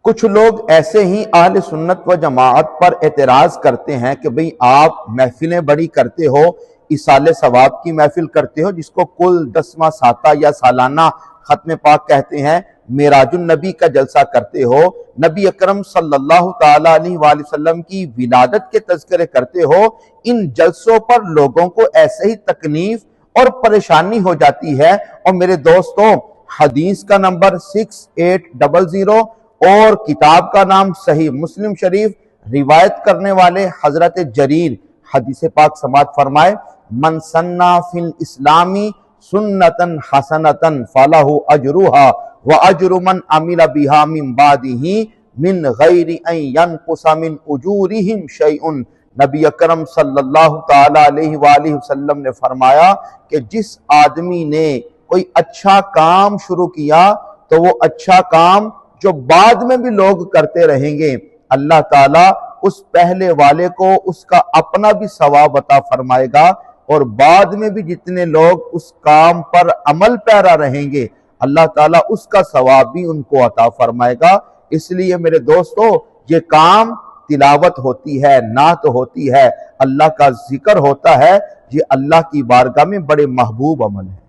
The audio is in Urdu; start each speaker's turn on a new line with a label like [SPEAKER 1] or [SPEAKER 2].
[SPEAKER 1] کچھ لوگ ایسے ہی اہل سنت و جماعت پر اعتراض کرتے ہیں کہ بھئی آپ محفلیں بڑی کرتے ہو، ایصال ثواب کی محفل کرتے ہو جس کو کل 10واں ساتہ یا سالانہ ختم پاک کہتے ہیں، معراج النبی کا جلسہ کرتے ہو، نبی اکرم صلی اللہ تعالیٰ علیہ وآلہ وسلم کی ولادت کے تذکرے کرتے ہو، ان جلسوں پر لوگوں کو ایسے ہی تکلیف اور پریشانی ہو جاتی ہے۔ اور میرے دوستوں، حدیث کا نمبر 6800 اور کتاب کا نام صحیح مسلم شریف، روایت کرنے والے حضرت جریر حدیث پاک سماعت فرمائے، من سنّا فی الاسلامی سنتاً حسنتاً فلہ اجرہا واجر من عمل بہا من بعدہ من غیر ان ینقص من اجورہم شیء۔ نبی اکرم صلی اللہ تعالیٰ علیہ وآلہ وسلم نے فرمایا کہ جس آدمی نے کوئی اچھا کام شروع کیا تو وہ اچھا کام جو بعد میں بھی لوگ کرتے رہیں گے، اللہ تعالیٰ اس پہلے والے کو اس کا اپنا بھی ثواب عطا فرمائے گا، اور بعد میں بھی جتنے لوگ اس کام پر عمل پیرا رہیں گے اللہ تعالیٰ اس کا ثواب بھی ان کو عطا فرمائے گا۔ اس لیے میرے دوستو، یہ کام تلاوت ہوتی ہے، نعت ہوتی ہے، اللہ کا ذکر ہوتا ہے، یہ اللہ کی بارگاہ میں بڑے محبوب عمل ہے۔